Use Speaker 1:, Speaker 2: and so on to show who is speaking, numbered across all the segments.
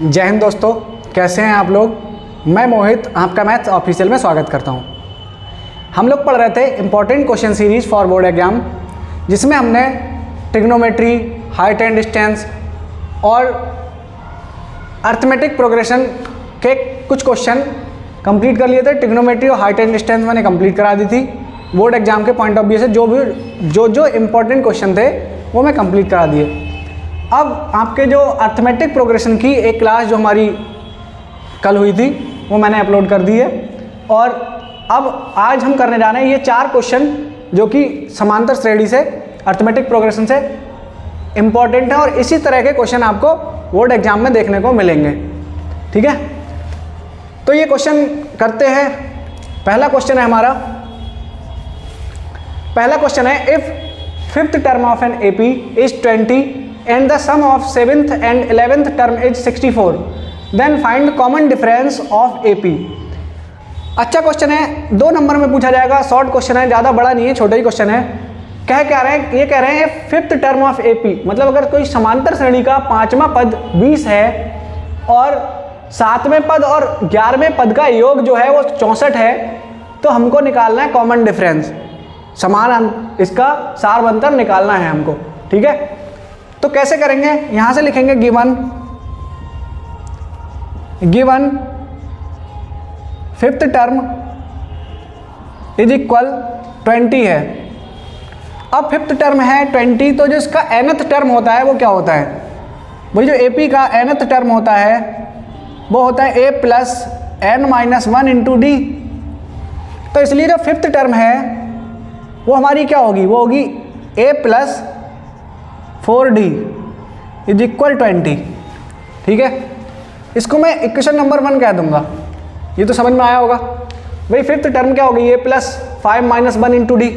Speaker 1: जय हिंद दोस्तों, कैसे हैं आप लोग। मैं मोहित आपका मैथ्स ऑफिशियल में स्वागत करता हूं। हम लोग पढ़ रहे थे important question series for board exam, जिसमें हमने ट्रिग्नोमेट्री, हाइट एंड डिस्टेंस और अर्थमेटिक प्रोग्रेशन के कुछ क्वेश्चन कंप्लीट कर लिए थे। ट्रिग्नोमेट्री और हाइट एंड डिस्टेंस मैंने कंप्लीट करा दी थी। बोर्ड एग्जाम के पॉइंट ऑफ व्यू से जो इम्पोर्टेंट क्वेश्चन थे वो मैं कंप्लीट करा दिए। अब आपके जो अर्थमेटिक प्रोग्रेशन की एक क्लास जो हमारी कल हुई थी वो मैंने अपलोड कर दी है, और अब आज हम करने जा रहे हैं ये 4 क्वेश्चन जो कि समांतर श्रेणी से अर्थमेटिक प्रोग्रेशन से इम्पॉर्टेंट है, और इसी तरह के क्वेश्चन आपको बोर्ड एग्जाम में देखने को मिलेंगे। ठीक है, तो ये क्वेश्चन करते हैं। पहला क्वेश्चन है हमारा, पहला क्वेश्चन है if fifth term of an AP is 20 and the sum of 7th and 11th term is 64, then find common difference of AP। अच्छा क्वेश्चन है, 2 नंबर में पूछा जाएगा। शॉर्ट क्वेश्चन है, ज़्यादा बड़ा नहीं है, छोटा ही क्वेश्चन है। क्या रहे हैं, ये कह रहे हैं फिफ्थ टर्म ऑफ AP, मतलब अगर कोई समांतर श्रेणी का 5वां पद 20 है और 7वें पद और 11वें पद का योग जो है वो 64 है, तो हमको निकालना है कॉमन डिफरेंस, समान इसका सार अंतर निकालना है हमको। ठीक है, तो कैसे करेंगे, यहां से लिखेंगे given fifth term is equal 20 है। अब फिफ्थ टर्म है 20, तो जो इसका nth टर्म होता है वो क्या होता है, वही जो AP का nth टर्म होता है वो होता है A plus n minus 1 into D. तो इसलिए जो फिफ्थ टर्म है वो हमारी क्या होगी, वो होगी A plus 4D is equal 20। ठीक है, इसको मैं इक्वेशन नंबर 1 कह दूंगा। ये तो समझ में आया होगा भाई। फिफ्थ टर्म क्या होगी, A plus 5 minus 1 into D.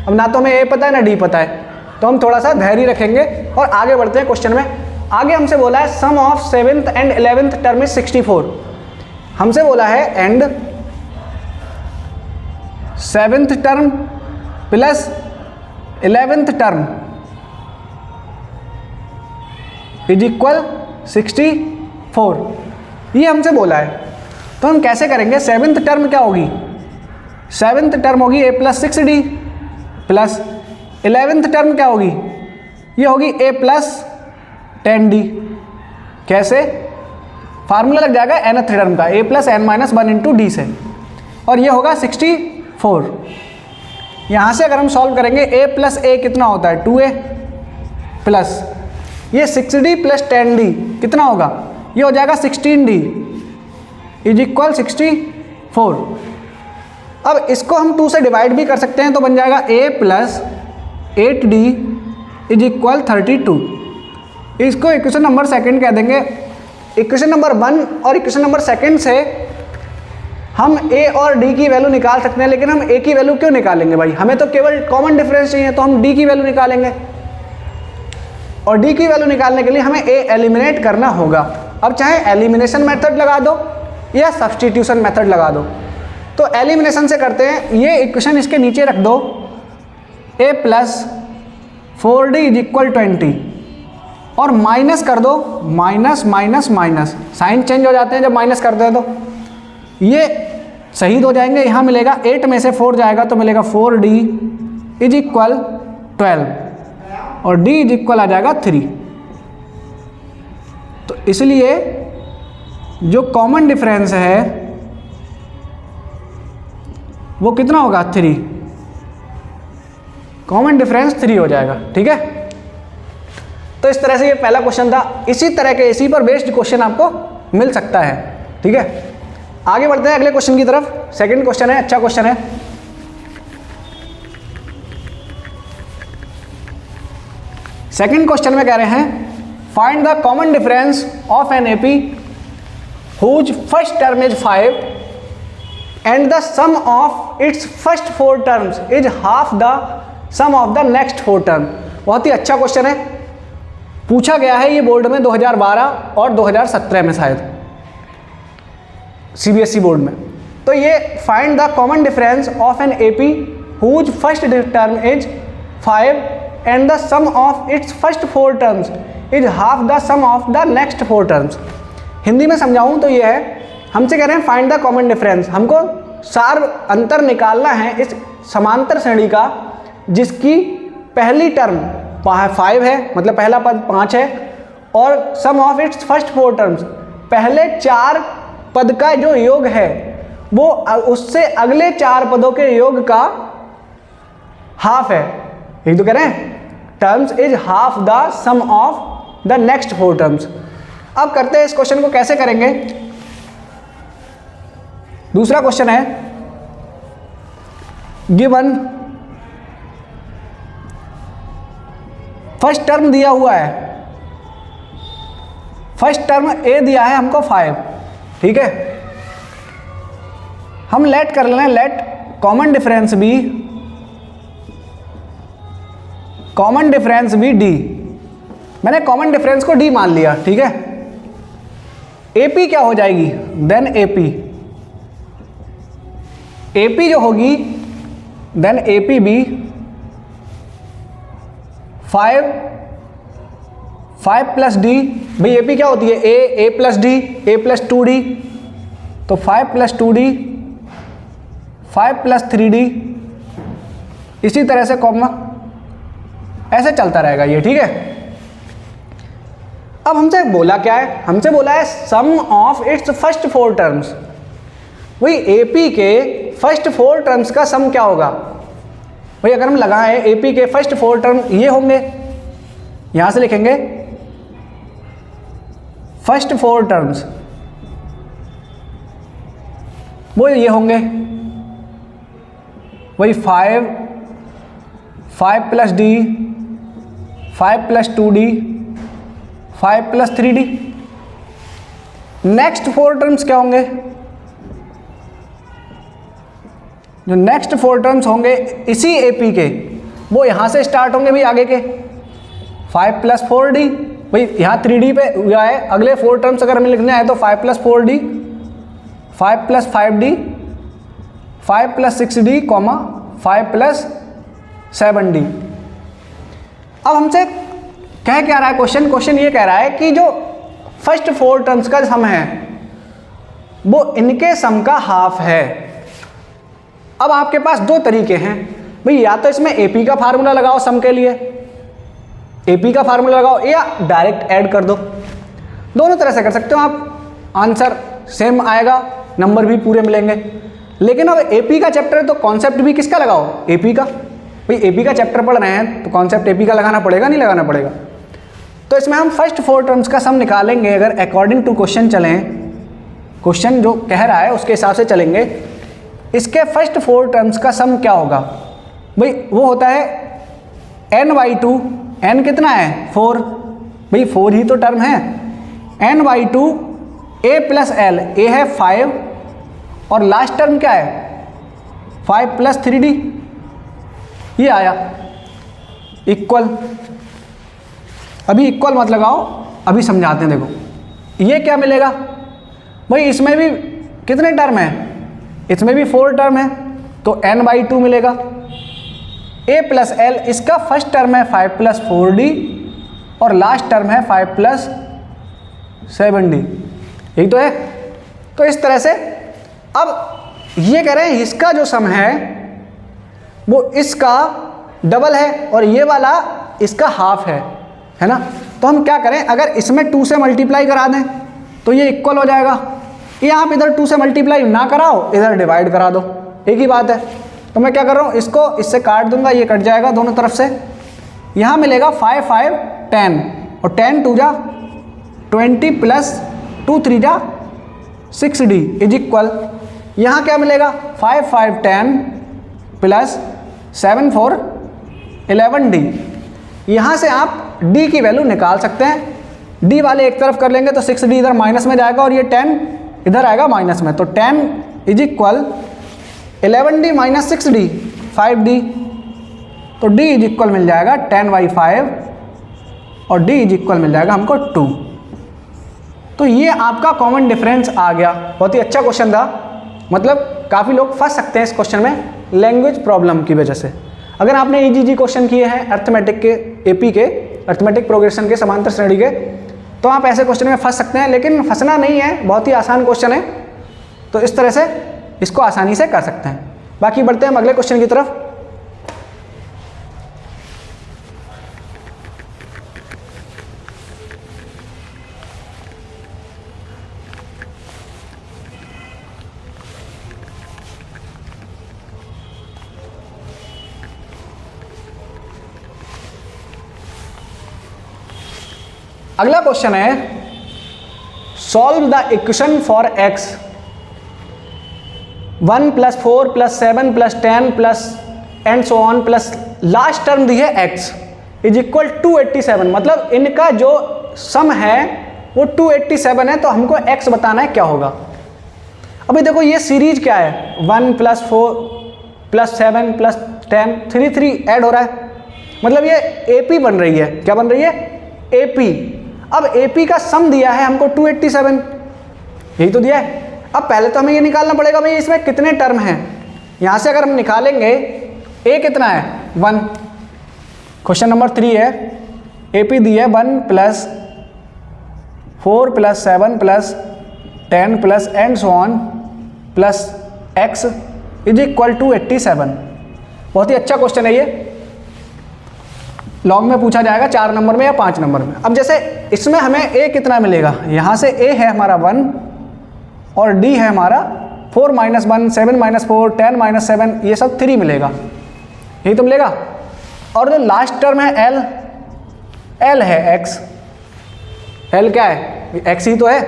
Speaker 1: अब ना तो हमें A पता है ना D पता है, तो हम थोड़ा सा धैर्य रखेंगे और आगे बढ़ते हैं क्वेश्चन में। आगे हमसे बोला है sum of 7th and 11th term is 64। हमसे बोला है and 7th term plus 11th term is equal 64, ये हमसे बोला है। तो हम कैसे करेंगे, 7th टर्म क्या होगी, 7th टर्म होगी A plus 6D plus 11th term क्या होगी, ये होगी A प्लस 10D। कैसे, फार्मूला लग जाएगा nth टर्म का, A plus n minus 1 into D से, और ये होगा 64। यहाँ से अगर हम सॉल्व करेंगे A प्लस A कितना होता है 2A प्लस ये 6D प्लस 10D कितना होगा, ये हो जाएगा 16D इज इक्वल 64। अब इसको हम 2 से डिवाइड भी कर सकते हैं, तो बन जाएगा A plus 8D is equal 32। इसको इक्वेशन नंबर 2 कह देंगे। इक्वेशन नंबर 1 और इक्वेशन नंबर 2 से हम A और D की वैल्यू निकाल सकते हैं, लेकिन हम A की वैल्यू क्यों निकालेंगे भाई, हमें तो केवल कॉमन डिफरेंस चाहिए, तो हम D की वैल्यू निकालेंगे। और D की वैल्यू निकालने के लिए हमें A एलिमिनेट करना होगा। अब चाहे एलिमिनेशन मेथड लगा दो या सब्स्टिट्यूशन मेथड लगा दो। तो एलिमिनेशन से करते हैं, ये इक्वेशन इसके नीचे रख दो, A plus 4D is equal 20, और माइनस कर दो, minus minus minus, sign change हो जाते हैं जब माइनस करते हैं, तो ये शहीद हो जाएंगे। यहाँ मिलेगा 8 में से 4 जाएगा तो मिलेगा 4D इज इक्वल 12, और D इज इक्वल आ जाएगा 3। तो इसलिए जो कॉमन डिफरेंस है वो कितना होगा, 3। कॉमन डिफरेंस 3 हो जाएगा। ठीक है, तो इस तरह से ये पहला क्वेश्चन था। इसी तरह के इसी पर बेस्ड क्वेश्चन आपको मिल सकता है। ठीक है, आगे बढ़ते हैं अगले क्वेश्चन की तरफ। सेकंड क्वेश्चन है, अच्छा क्वेश्चन है। सेकंड क्वेश्चन में कह रहे हैं find the common difference of an AP whose first term is 5 and the sum of its first 4 terms is half the sum of the next 4 term. बहुत ही अच्छा क्वेश्चन है, पूछा गया है ये बोर्ड में 2012 और 2017 में, शायद CBSE बोर्ड में। तो ये find the common difference of an AP whose first term is 5 and the sum of its first 4 terms is half the sum of the next 4 terms। Hindi में समझाऊँ तो ये है, हमसे कह रहे हैं फाइंड द कॉमन डिफरेंस, हमको सार अंतर निकालना है इस समांतर श्रेणी का जिसकी पहली टर्म 5 है, मतलब पहला पद 5 है, और सम ऑफ इट्स फर्स्ट 4 टर्म्स, पहले 4 पद का जो योग है वो उससे अगले 4 पदों के योग का हाफ है। यही तो कह रहे हैं, terms is half the sum of the next 4 terms. अब करते हैं इस क्वेश्चन को कैसे करेंगे। दूसरा क्वेश्चन है, गिवन फर्स्ट टर्म दिया हुआ है, फर्स्ट टर्म ए दिया है हमको 5, ठीक है। हम लेट कर लेना, let common difference be D. मैंने कॉमन डिफरेंस को डी मान लिया, ठीक है। एपी क्या हो जाएगी, देन एपी जो होगी, then AP be 5 plus D. भाई एपी क्या होती है, A plus D, A plus 2d, तो 5 प्लस 2d, 5 प्लस 3d, इसी तरह से कॉमा, ऐसे चलता रहेगा ये, ठीक है। अब हमसे बोला क्या है, हमसे बोला है sum of its first 4 terms. वही एपी के फर्स्ट 4 टर्म्स का सम क्या होगा। भाई अगर हम लगाएं एपी के फर्स्ट 4 टर्म ये होंगे, यहां से लिखेंगे फर्स्ट 4 टर्म्स, वो ये होंगे, वही 5 plus D, 5 plus 2d, 5 plus 3d। Next 4 terms क्या होंगे, जो नेक्स्ट 4 टर्म्स होंगे इसी एपी के, वो यहां से स्टार्ट होंगे भाई आगे के, 5 प्लस 4d। भाई यहाँ 3d पे हुआ है, अगले 4 टर्म्स अगर हमें लिखने आए तो 5 plus 4d, 5 plus 5d, 5 plus 6d, 5 plus 7d। अब हमसे कह क्या रहा है क्वेश्चन ये कह रहा है कि जो फर्स्ट 4 टर्म्स का सम है वो इनके सम का हाफ है। अब आपके पास 2 तरीके हैं भाई, या तो इसमें एपी का फार्मूला लगाओ सम के लिए, एपी का फार्मूला लगाओ, या डायरेक्ट ऐड कर दो। दोनों तरह से कर सकते हो आप, आंसर सेम आएगा, नंबर भी पूरे मिलेंगे। लेकिन अब एपी का चैप्टर है तो कॉन्सेप्ट भी किसका लगाओ, एपी का। भाई एपी का चैप्टर पढ़ रहे हैं तो कॉन्सेप्ट एपी का लगाना पड़ेगा, नहीं लगाना पड़ेगा। तो इसमें हम फर्स्ट 4 टर्म्स का सम निकालेंगे अगर अकॉर्डिंग टू क्वेश्चन चलें, क्वेश्चन जो कह रहा है उसके हिसाब से चलेंगे। इसके फर्स्ट 4 टर्म्स का सम क्या होगा, भाई वो होता है n/2, n कितना है 4, भाई 4 ही तो टर्म है, n/2 a plus l, a है 5 और लास्ट टर्म क्या है 5 प्लस 3d, ये आया इक्वल। अभी इक्वल मत लगाओ, अभी समझाते हैं। देखो ये क्या मिलेगा, भाई इसमें भी कितने टर्म है, इसमें भी 4 टर्म है तो n/2 मिलेगा। a प्लस l, इसका फर्स्ट टर्म है 5 प्लस 4d और लास्ट टर्म है 5 प्लस 7d, यही तो है। तो इस तरह से अब ये कह रहे हैं इसका जो सम है वो इसका डबल है और ये वाला इसका हाफ है ना। तो हम क्या करें, अगर इसमें 2 से मल्टीप्लाई करा दें तो ये इक्वल हो जाएगा, ये आप इधर 2 से मल्टीप्लाई ना कराओ, इधर डिवाइड करा दो, एक ही बात है। तो मैं क्या कर रहा हूँ, इसको इससे काट दूंगा, ये कट जाएगा दोनों तरफ से। यहाँ मिलेगा 5 5 10 और 10 2 जा 20 प्लस 2 3 जा 6d इज इक्वल, यहाँ क्या मिलेगा 5 5 10 प्लस 7 4 11d। यहाँ से आप d की वैल्यू निकाल सकते हैं। d वाले एक तरफ कर लेंगे तो 6d इधर माइनस में जाएगा और ये 10 इधर आएगा माइनस में, तो 10 is equal 11d minus 6d 5d, तो d इज इक्वल मिल जाएगा 10/5 और d इज इक्वल मिल जाएगा हमको 2। तो ये आपका कॉमन डिफरेंस आ गया। बहुत ही अच्छा क्वेश्चन था, मतलब काफ़ी लोग फंस सकते हैं इस क्वेश्चन में लैंग्वेज प्रॉब्लम की वजह से। अगर आपने ईजीजी क्वेश्चन किए हैं अर्थमेटिक के, एपी के, अर्थमेटिक प्रोग्रेशन के, समांतर श्रेणी के, तो आप ऐसे क्वेश्चन में फंस सकते हैं, लेकिन फंसना नहीं है, बहुत ही आसान क्वेश्चन है, तो इस तरह से इसको आसानी से कर सकते हैं। बाकी बढ़ते हैं हम अगले क्वेश्चन की तरफ। अगला क्वेश्चन है, solve the equation for x 1 + 4 + 7 + 10 plus and so on plus last term दी है x इज इक्वल 287। मतलब इनका जो सम है वो 287 है, तो हमको x बताना है क्या होगा। अभी देखो ये सीरीज क्या है, 1 + 4 + 7 + 10, 3 ऐड हो रहा है, मतलब ये AP बन रही है। क्या बन रही है? AP। अब AP का सम दिया है हमको 287, यही तो दिया है। अब पहले तो हमें ये निकालना पड़ेगा भाई इसमें कितने टर्म हैं। यहाँ से अगर हम निकालेंगे A कितना है 1, क्वेश्चन नंबर 3 है, AP दी है 1 + 4 + 7 + 10 plus and so on plus x is equal to 87। बहुत ही अच्छा क्वेश्चन है ये, लॉन्ग में पूछा जाएगा 4 नंबर में या 5 नंबर में। अब जैसे इसमें हमें a कितना मिलेगा, यहाँ से a है हमारा 1 और d है हमारा 4 - 1 7 - 4 10 - 7, ये सब 3 मिलेगा, यही तो मिलेगा। और जो लास्ट टर्म है l है x, l क्या है x ही तो है।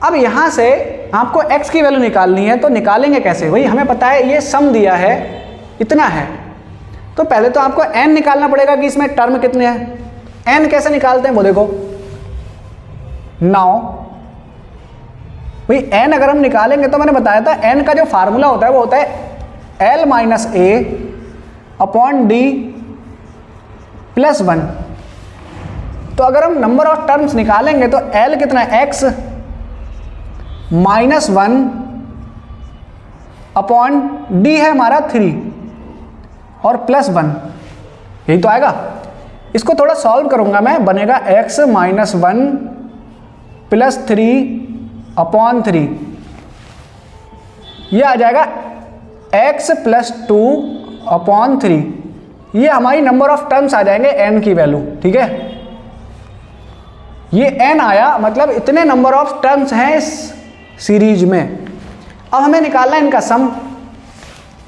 Speaker 1: अब यहाँ से आपको x की वैल्यू निकालनी है, तो निकालेंगे कैसे? वही हमें पता है ये सम दिया है इतना है, तो पहले तो आपको n निकालना पड़ेगा कि इसमें टर्म कितने हैं। n कैसे निकालते हैं वो देखो, नाउ भाई n अगर हम निकालेंगे तो मैंने बताया था n का जो फार्मूला होता है वो होता है l - a अपॉन d + 1। तो अगर हम नंबर ऑफ टर्म्स निकालेंगे तो l कितना है x -1 अपॉन d है हमारा 3 और +1, यही तो आएगा। इसको थोड़ा सॉल्व करूंगा मैं, बनेगा x - 1 + 3 अपॉन 3, ये आ जाएगा x + 2 अपॉन 3। ये हमारी नंबर ऑफ टर्म्स आ जाएंगे n की वैल्यू, ठीक है। ये n आया, मतलब इतने नंबर ऑफ टर्म्स हैं इस सीरीज में। अब हमें निकालना है इनका सम।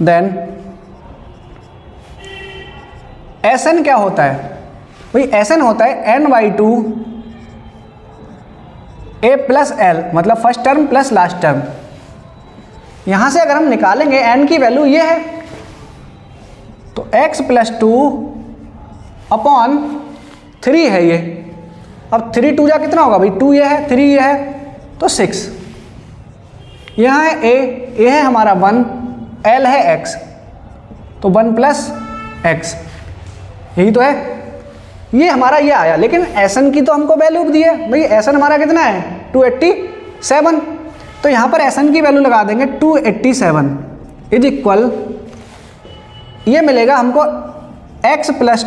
Speaker 1: देन Sn क्या होता है भाई? Sn होता है n/2 a + l, मतलब first term plus last term. यहां से अगर हम निकालेंगे n की वैल्यू ये है, तो x + 2 अपॉन 3 है ये। अब 3 2 जा कितना होगा भाई, 2 ये है 3 ये है, तो 6। यहाँ है a है हमारा 1, l है x, तो 1 + x, यही तो है। ये हमारा ये आया, लेकिन Sn की तो हमको वैल्यू दी है भाई। Sn हमारा कितना है 287, तो यहाँ पर Sn की वैल्यू लगा देंगे 287 इज इक्वल, ये मिलेगा हमको x +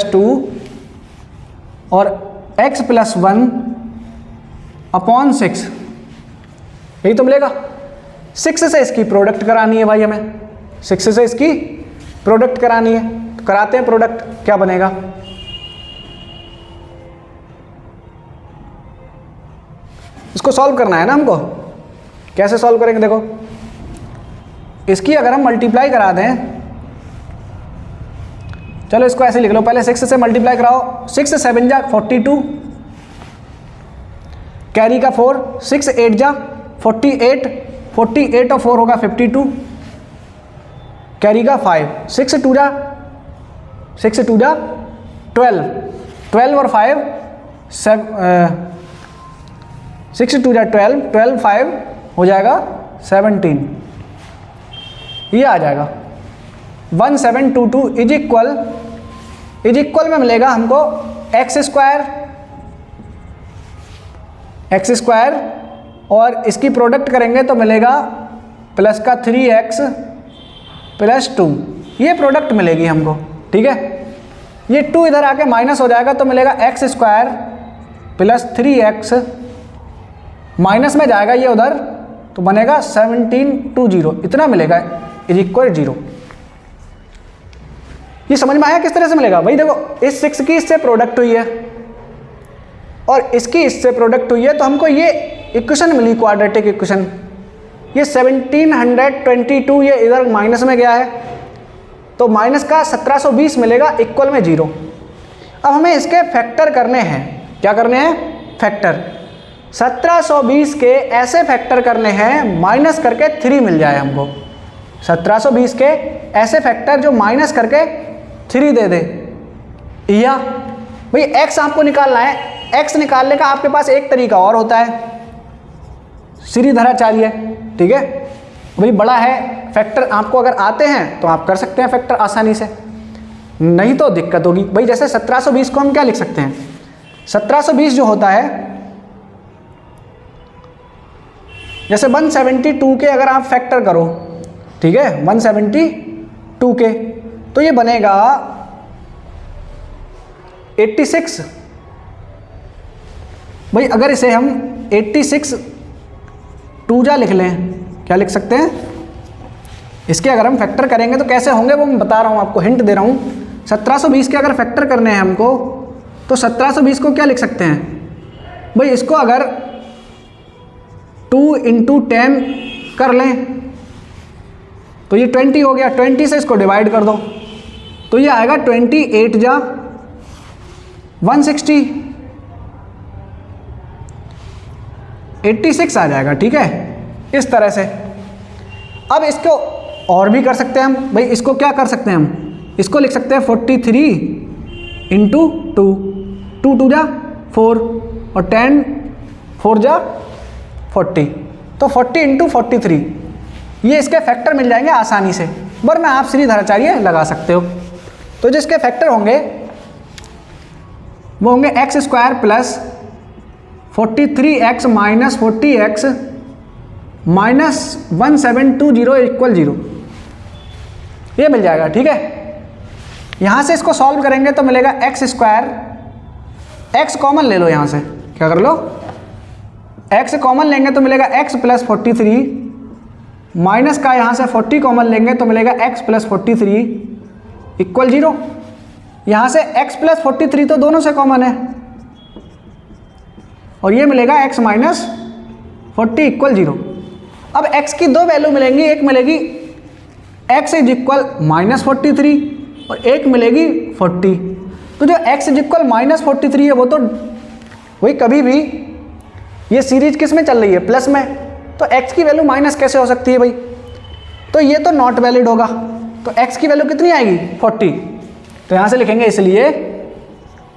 Speaker 1: 2 और x + 1 अपॉन 6, यही तो मिलेगा। 6 से इसकी प्रोडक्ट करानी है भाई, हमें 6 से इसकी प्रोडक्ट करानी है, तो कराते हैं प्रोडक्ट। क्या बनेगा, इसको सॉल्व करना है ना हमको। कैसे सॉल्व करेंगे देखो, इसकी अगर हम मल्टीप्लाई करा दें, चलो इसको ऐसे लिख लो, पहले 6 से मल्टीप्लाई कराओ। 6 × 7 = 42, कैरी का 4, 6 × 8 = 48, 48 और 4 होगा 52, कैरी का 5, 6 × 2 = 12, 12 और 5 6 × 2 = 12, 12 5 हो जाएगा 17, ये आ जाएगा 1722 इज इक्वल में मिलेगा हमको x स्क्वायर और इसकी प्रोडक्ट करेंगे तो मिलेगा प्लस का 3x + 2, ये प्रोडक्ट मिलेगी हमको, ठीक है। ये 2 इधर आके माइनस हो जाएगा तो मिलेगा x square plus 3x, minus में जाएगा ये उधर तो बनेगा 1720, इतना मिलेगा इज इक्वल 0। ये समझ में आया किस तरह से मिलेगा? भाई देखो इस 6 की इससे प्रोडक्ट हुई है और इसकी इससे प्रोडक्ट हुई है, तो हमको ये इक्वेशन मिली क्वाड्रेटिक इक्वेशन। ये 1722 ये इधर माइनस में गया है तो माइनस का 1720 मिलेगा इक्वल में 0। अब हमें इसके फैक्टर करने हैं। क्या करने हैं? फैक्टर। 1720 के ऐसे फैक्टर करने हैं माइनस करके 3 मिल जाए हमको। 1720 के ऐसे फैक्टर जो माइनस करके 3 दे दे। या भाई x आपको निकालना है, x निकालने का आपके पास एक तरीका और होता है, श्रीधराचार्य, ठीक है। भाई बड़ा है फैक्टर, आपको अगर आते हैं तो आप कर सकते हैं फैक्टर आसानी से, नहीं तो दिक्कत होगी। भाई जैसे 1720 को हम क्या लिख सकते हैं? 1720 जो होता है, जैसे 172 के अगर आप फैक्टर करो, ठीक है, 172 के, तो ये बनेगा 86। भाई अगर इसे हम 86 2 जा लिख लें, क्या लिख सकते हैं? इसके अगर हम फैक्टर करेंगे तो कैसे होंगे वो मैं बता रहा हूँ आपको, हिंट दे रहा हूँ। 1720 के अगर फैक्टर करने हैं हमको तो 1720 को क्या लिख सकते हैं? भाई इसको अगर 2 × 10 कर लें तो ये 20 हो गया, 20 से इसको डिवाइड कर दो तो ये आएगा 28 जा 160, 86 आ जाएगा, ठीक है, इस तरह से। अब इसको और भी कर सकते हैं हम। भाई इसको क्या कर सकते हैं हम? इसको लिख सकते हैं 43 × 2, 2 2 जा 4 और 10 4 जा 40, तो 40 × 43, ये इसके फैक्टर मिल जाएंगे आसानी से, वरना आप श्रीधराचार्य लगा सकते हो। तो जिसके फैक्टर होंगे वो होंगे x square plus 43x minus 40x minus 1720 equal 0, ये मिल जाएगा, ठीक है। यहाँ से इसको सॉल्व करेंगे तो मिलेगा एक्स स्क्वायर, एक्स कॉमन ले लो, यहाँ से क्या कर लो, एक्स कॉमन लेंगे तो मिलेगा एक्स प्लस 43 माइनस का यहाँ से 40 कॉमन लेंगे तो मिलेगा x प्लस 43 इक्वल 0। यहाँ से x प्लस 43 तो दोनों से कॉमन है और ये मिलेगा x माइनस 40 इक्वल 0। अब x की दो वैल्यू मिलेंगी, एक मिलेगी x इज इक्वल माइनस 43 और एक मिलेगी 40। तो जो x इज इक्वल माइनस 43 है वो तो वही, कभी भी ये सीरीज किस में चल रही है? प्लस में, तो x की वैल्यू माइनस कैसे हो सकती है भाई? तो ये तो नॉट वैलिड होगा, तो x की वैल्यू कितनी आएगी? 40। तो यहाँ से लिखेंगे इसलिए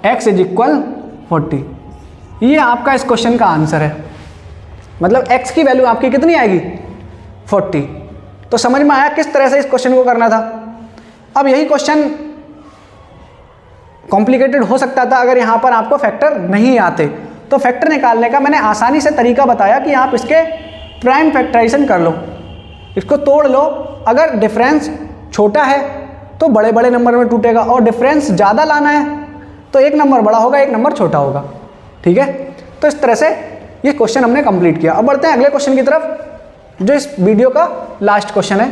Speaker 1: x इज इक्वल 40। ये आपका इस क्वेश्चन का आंसर है, मतलब x की वैल्यू आपकी कितनी आएगी? 40। तो समझ में आया किस तरह से इस क्वेश्चन को करना था। अब यही क्वेश्चन कॉम्प्लिकेटेड हो सकता था अगर यहाँ पर आपको फैक्टर नहीं आते। तो फैक्टर निकालने का मैंने आसानी से तरीका बताया कि आप इसके प्राइम फैक्टराइजेशन कर लो, इसको तोड़ लो। अगर डिफरेंस छोटा है तो बड़े बड़े नंबर में टूटेगा और डिफरेंस ज़्यादा लाना है तो एक नंबर बड़ा होगा, एक नंबर छोटा होगा, ठीक है। तो इस तरह से ये क्वेश्चन हमने कंप्लीट किया। अब बढ़ते हैं अगले क्वेश्चन की तरफ, जो इस वीडियो का लास्ट क्वेश्चन है।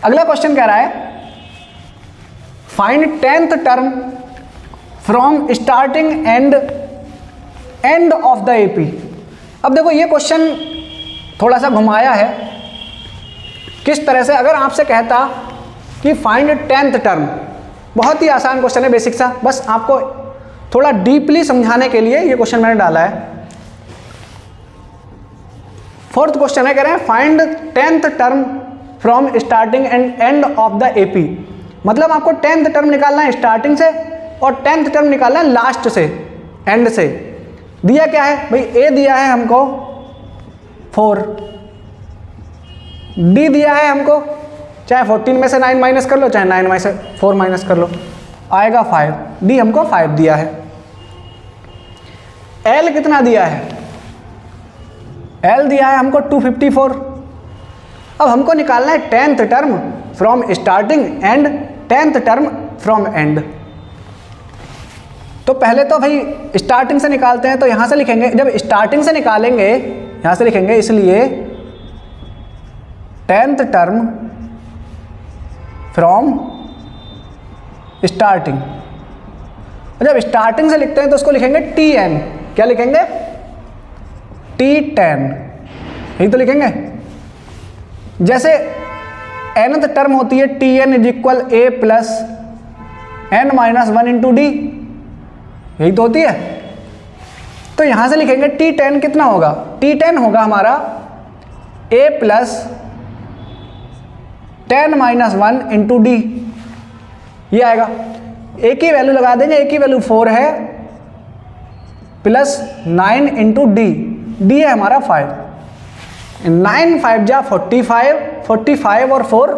Speaker 1: अगला क्वेश्चन कह रहा है find 10th term from starting end of the AP. अब देखो ये क्वेश्चन थोड़ा सा घुमाया है। किस तरह से? अगर आपसे कहता कि फाइंड 10th टर्म, बहुत ही आसान क्वेश्चन है, बेसिक सा, बस आपको थोड़ा डीपली समझाने के लिए ये क्वेश्चन मैंने डाला है। 4th क्वेश्चन है, कह रहे हैं find 10th term from starting and end of the AP. मतलब आपको 10th टर्म निकालना है स्टार्टिंग से और 10th टर्म निकालना है लास्ट से, एंड से। दिया क्या है भाई? ए दिया है हमको 4, डी दिया है हमको, चाहे 14 में से 9 माइनस कर लो, चाहे 9 में से 4 माइनस कर लो, आएगा 5। डी हमको 5 दिया है। एल कितना दिया है? एल दिया है हमको 254, अब हमको निकालना है 10th term from starting and 10th term from and. तो पहले तो भाई स्टार्टिंग से निकालते हैं, तो यहाँ से लिखेंगे, जब स्टार्टिंग से निकालेंगे यहाँ से लिखेंगे, इसलिए 10th टर्म फ्रॉम स्टार्टिंग। जब स्टार्टिंग से लिखते हैं तो उसको लिखेंगे Tn। क्या लिखेंगे? T10, यही तो लिखेंगे। जैसे nth टर्म होती है Tn is equal a plus n minus 1 into D, यही तो होती है। तो यहां से लिखेंगे T10 कितना होगा? T10 होगा हमारा a plus 10 minus 1 into D, ये आएगा। a की वैल्यू लगा देंगे, a की वैल्यू 4 है, प्लस 9 इंटू डी, डी है हमारा 5। 9 5 जा 45, 45 और 4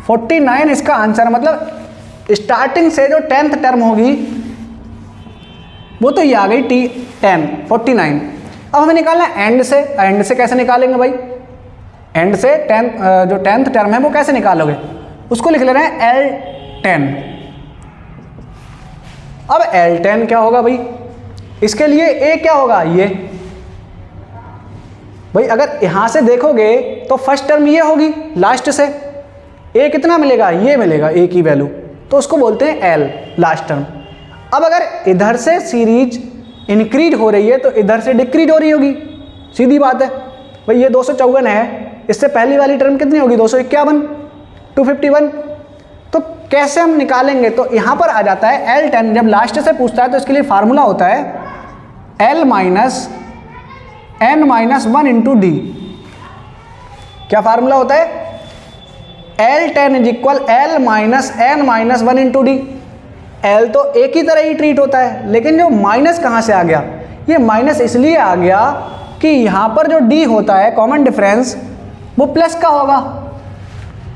Speaker 1: 49 इसका आंसर। मतलब स्टार्टिंग से जो 10th टर्म होगी वो तो ये आ गई T10 49। अब हमें निकालना है एंड से। एंड से कैसे निकालेंगे भाई? एंड से जो 10th टर्म है वो कैसे निकालोगे? उसको लिख ले रहे हैं L10। अब L10 क्या होगा भाई? इसके लिए A क्या होगा? ये भाई अगर यहां से देखोगे तो फर्स्ट टर्म ये होगी, लास्ट से A कितना मिलेगा? ये मिलेगा A की वैल्यू, तो उसको बोलते हैं L लास्ट टर्म। अब अगर इधर से सीरीज इंक्रीज हो रही है तो इधर से डिक्रीज हो रही होगी, सीधी बात है भाई। ये 254 है, इससे पहली वाली टर्म कितनी होगी? 251, 251। तो कैसे हम निकालेंगे? तो यहां पर आ जाता है L10। जब लास्ट से पूछता है तो इसके लिए फार्मूला होता है L minus n minus 1 into D. क्या फार्मूला होता है? L10 is equal L minus n minus 1 into D. L तो एक ही तरह ही ट्रीट होता है, लेकिन जो माइनस कहाँ से आ गया? ये माइनस इसलिए आ गया कि यहाँ पर जो D होता है कॉमन डिफरेंस वो प्लस का होगा,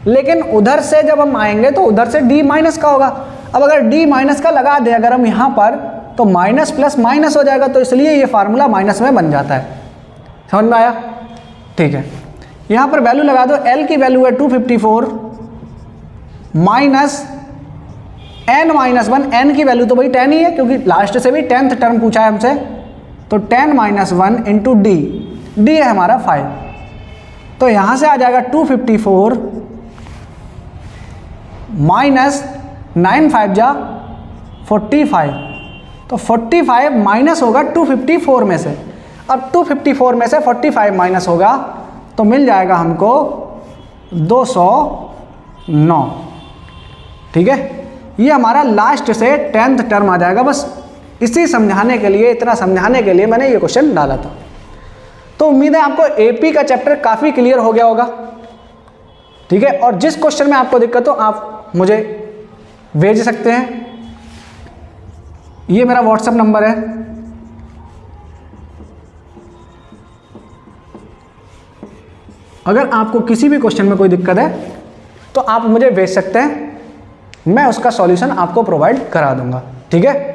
Speaker 1: लेकिन उधर से जब हम आएंगे तो उधर से D माइनस का होगा। अब अगर D माइनस का लगा दें अगर हम यहाँ पर, तो माइनस प्लस माइनस हो जाएगा, तो इसलिए ये फार्मूला माइनस में बन जाता है। समझ में आया? ठीक है, यहाँ पर वैल्यू लगा दो। L की वैल्यू है 254 माइनस n माइनस 1। n की वैल्यू तो भाई 10 ही है, क्योंकि लास्ट से भी 10th टर्म पूछा है हमसे, तो 10 माइनस 1 इंटू डी, डी है हमारा 5। तो यहाँ से आ जाएगा 254 माइनस 9 5 जा 45। तो 45 माइनस होगा 254 में से। अब 254 में से 45 माइनस होगा तो मिल जाएगा हमको 209। ठीक है, ये हमारा लास्ट से 10th टर्म आ जाएगा। बस इसी समझाने के लिए, इतना समझाने के लिए मैंने ये क्वेश्चन डाला था। तो उम्मीद है आपको एपी का चैप्टर काफ़ी क्लियर हो गया होगा। ठीक है, और जिस क्वेश्चन में आपको दिक्कत हो आप मुझे भेज सकते हैं। ये मेरा व्हाट्सएप नंबर है, अगर आपको किसी भी क्वेश्चन में कोई दिक्कत है तो आप मुझे भेज सकते हैं, मैं उसका सॉल्यूशन आपको प्रोवाइड करा दूंगा। ठीक है।